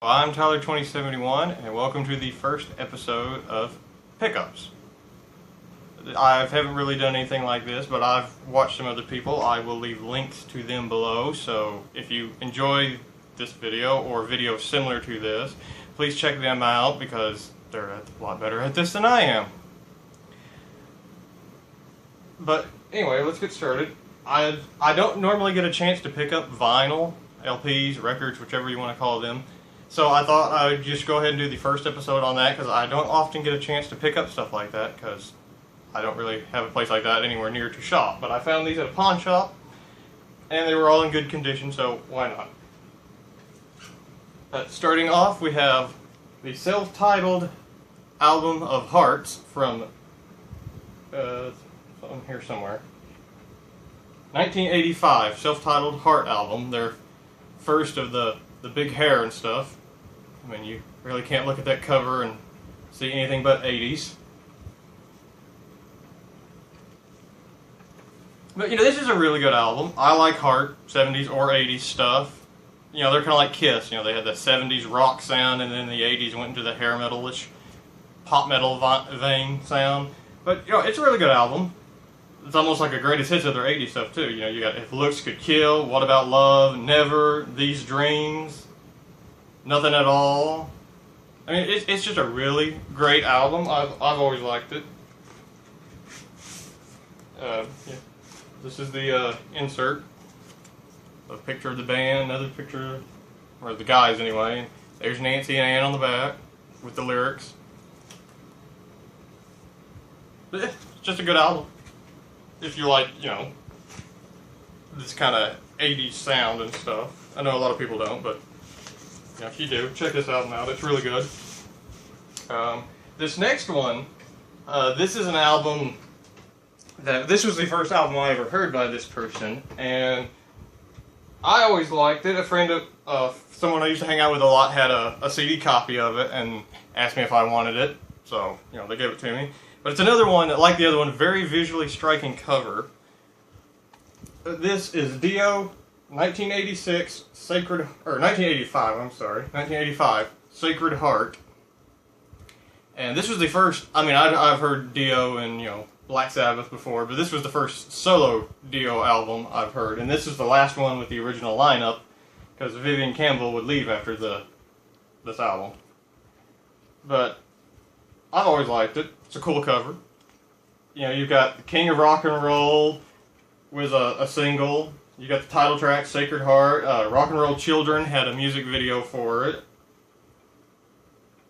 Well, I'm Tyler2071, and welcome to the first episode of Pickups. I haven't really done anything like this, but I've watched some other people. I will leave links to them below, so if you enjoy this video or videos similar to this, please check them out because they're a lot better at this than I am. But anyway, let's get started. I don't normally get a chance to pick up vinyl, LPs, records, whichever you want to call them. So I thought I would just go ahead and do the first episode on that because I don't often get a chance to pick up stuff like that because I don't really have a place like that anywhere near to shop. But I found these at a pawn shop and they were all in good condition, so why not? Starting off, we have the self-titled album of Hearts from here somewhere. 1985, self-titled Heart album. Their first of the big hair and stuff. I mean, you really can't look at that cover and see anything but 80s. But, you know, this is a really good album. I like Heart, 70s or 80s stuff. You know, they're kind of like Kiss. You know, they had the 70s rock sound, and then the 80s went into the hair metal-ish, pop metal vein sound. But, you know, it's a really good album. It's almost like a greatest hits of their 80s stuff, too. You know, you got If Looks Could Kill, What About Love, Never, These Dreams, Nothing at All. I mean, it's just a really great album. I've always liked it. Yeah. This is the insert. A picture of the band, another picture, or the guys anyway. There's Nancy and Ann on the back with the lyrics. But yeah, it's just a good album. If you like, you know, this kind of 80s sound and stuff. I know a lot of people don't, but you know, if you do, check this album out. It's really good. This next one, this is an album that, this was the first album I ever heard by this person, and I always liked it. A friend of someone I used to hang out with a lot had a CD copy of it and asked me if I wanted it, so, you know, they gave it to me. But it's another one, like the other one, very visually striking cover. This is Dio, 1986, Sacred, or 1985, I'm sorry, 1985, Sacred Heart. And this was the first, I mean, I've heard Dio and, you know, Black Sabbath before, but this was the first solo Dio album I've heard. And this is the last one with the original lineup, because Vivian Campbell would leave after this album. But I've always liked it. It's a cool cover. You know, you've got the King of Rock and Roll with a single. You got the title track, Sacred Heart. Rock and Roll Children had a music video for it.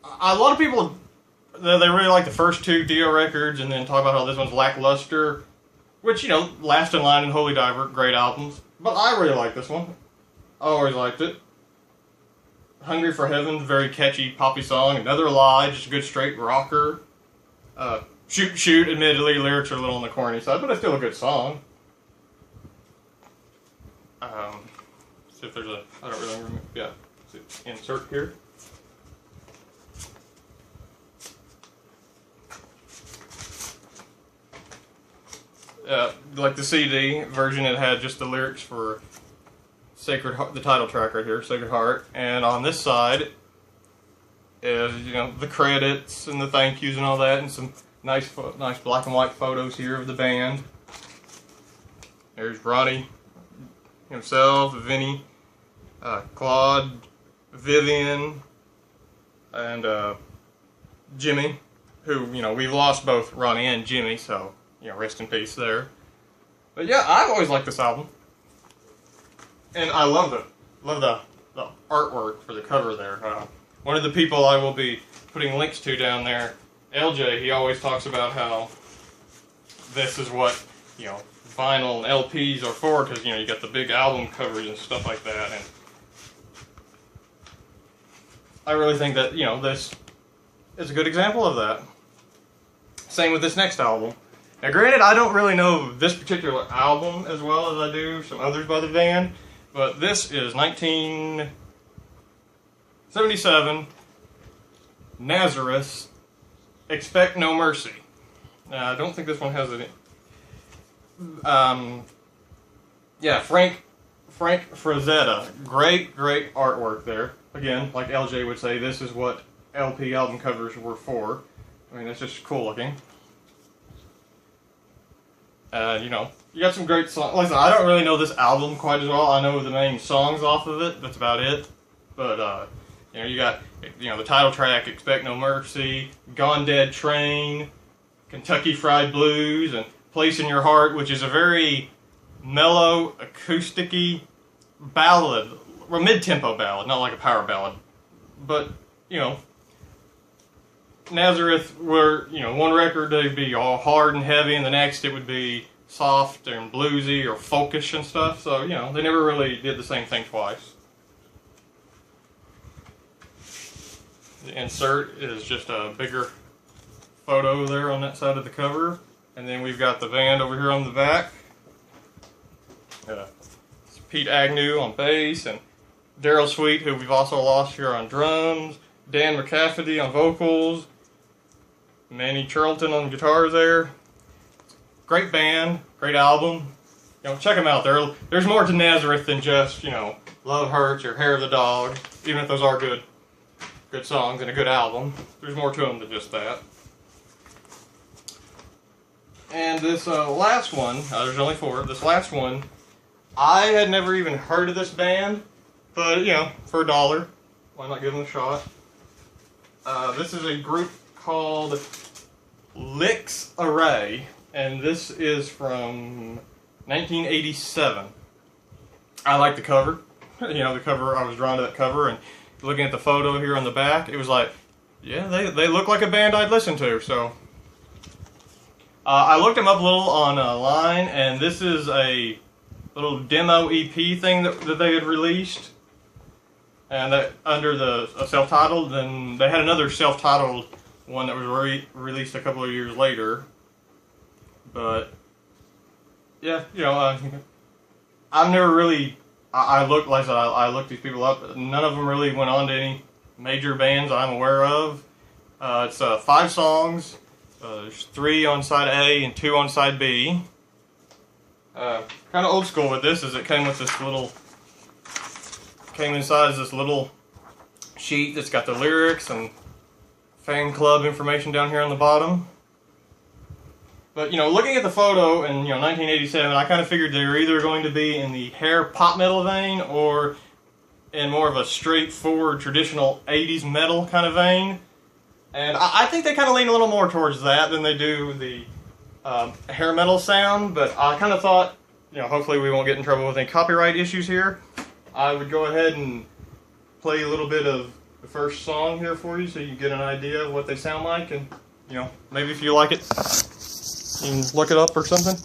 A lot of people, they really like the first two Dio records and then talk about how this one's lackluster. Which, you know, Last in Line and Holy Diver, great albums. But I really like this one. I always liked it. Hungry for Heaven, very catchy poppy song. Another Lie, just a good straight rocker. Shoot Shoot, admittedly, lyrics are a little on the corny side, but it's still a good song. See if there's a, I don't really remember, yeah, insert here. Like the CD version, it had just the lyrics for Sacred Heart, the title track right here, Sacred Heart, and on this side is, you know, the credits and the thank yous and all that, and some nice black and white photos here of the band. There's Ronnie himself, Vinny, Claude, Vivian, and Jimmy, who, you know, we've lost both Ronnie and Jimmy, so, you know, rest in peace there. But yeah, I've always liked this album. And I love the artwork for the cover there. One of the people I will be putting links to down there, LJ, he always talks about how this is what, you know, vinyl and LPs are for, because, you know, you got the big album covers and stuff like that. And I really think that, you know, this is a good example of that. Same with this next album. Now, granted, I don't really know this particular album as well as I do some others by the band, but this is 1977, Nazareth, Expect No Mercy. Now, I don't think this one has it. Yeah, Frank Frazetta. Great artwork there. again, like LJ would say, this is what LP album covers were for. I mean, it's just cool looking. You know, you got some great songs. Like I said, I don't really know this album quite as well. I know the main songs off of it. That's about it. But you know, you got the title track, "Expect No Mercy," "Gone Dead Train," "Kentucky Fried Blues," and "Place in Your Heart," which is a very mellow, acoustic-y ballad, or mid-tempo ballad, not like a power ballad. But you know, Nazareth were, one record they'd be all hard and heavy, and the next it would be soft and bluesy or folkish and stuff. So, they never really did the same thing twice. The insert is just a bigger photo there on that side of the cover. And then we've got the band over here on the back. It's Pete Agnew on bass, and Daryl Sweet, who we've also lost here, on drums. Dan McCafferty on vocals. Manny Charlton on guitars there. Great band, great album. Check them out. There's more to Nazareth than just, Love Hurts or Hair of the Dog, even if those are good songs and a good album. There's more to them than just that. And this last one, there's only 4. This last one, I had never even heard of this band, but, for $1, why not give them a shot? This is a group called Licks Array, and this is from 1987. I like the cover. The cover, I was drawn to that cover, and looking at the photo here on the back, it was like, yeah, they look like a band I'd listen to, so. I looked them up a little online, and this is a little demo EP thing that they had released, and that under the self-titled. Then they had another self-titled one that was released a couple of years later. But yeah, I've never really. I looked, like I said, I looked these people up. None of them really went on to any major bands I'm aware of. It's 5 songs. There's 3 on side A and 2 on side B. Kind of old school with this is it came with this little. Came inside as this little sheet that's got the lyrics and fan club information down here on the bottom. But, looking at the photo in, 1987, I kind of figured they were either going to be in the hair pop metal vein or in more of a straightforward, traditional 80s metal kind of vein. And I think they kind of lean a little more towards that than they do the hair metal sound. But I kind of thought, hopefully we won't get in trouble with any copyright issues here. I would go ahead and play a little bit of the first song here for you so you get an idea of what they sound like, and maybe if you like it, you can look it up or something.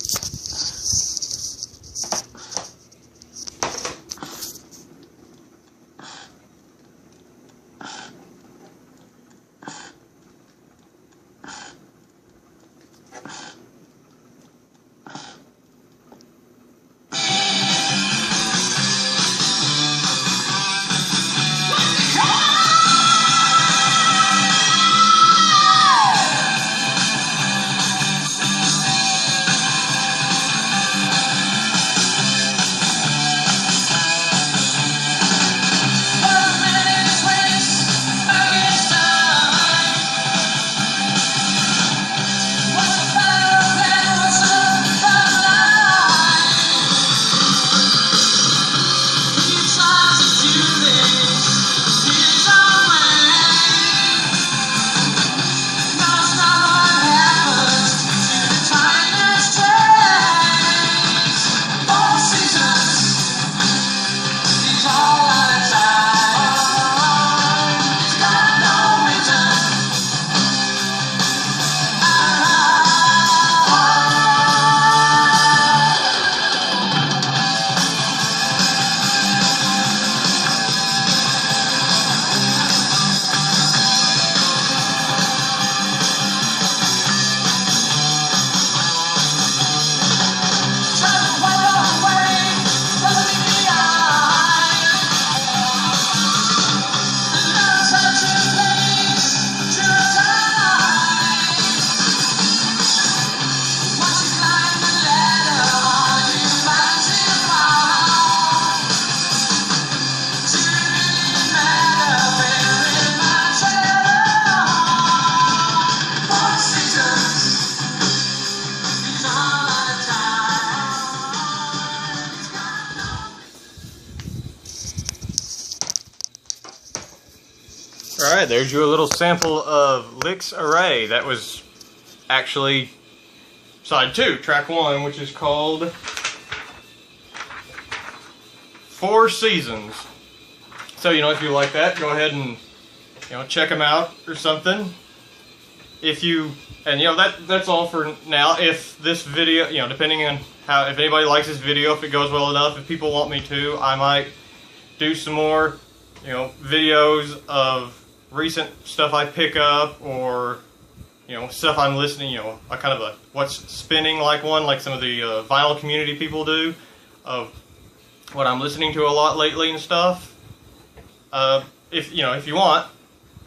Alright, there's your little sample of Licks Array. That was actually side 2, track 1, which is called Four Seasons. So, you know, if you like that, go ahead and, you know, check them out or something. If you, and you know, that's all for now. If this video, you know, depending on how, if anybody likes this video, if it goes well enough, if people want me to, I might do some more, you know, videos of recent stuff I pick up, or, you know, stuff I'm listening, you know, a kind of a what's spinning like one, like some of the vinyl community people do, of what I'm listening to a lot lately and stuff. If you know, if you want,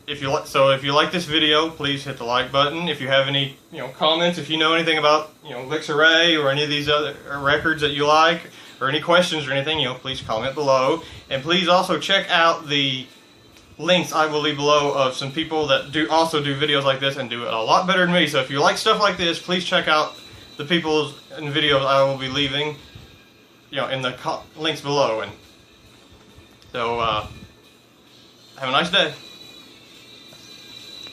if you like this video, please hit the like button. If you have any, you know, comments, if you know anything about, you know, Licks Array or any of these other records that you like, or any questions or anything, you know, please comment below. And please also check out the links I will leave below of some people that also do videos like this and do it a lot better than me. So if you like stuff like this, please check out the people's and videos I will be leaving, you know, in the links below. And so have a nice day.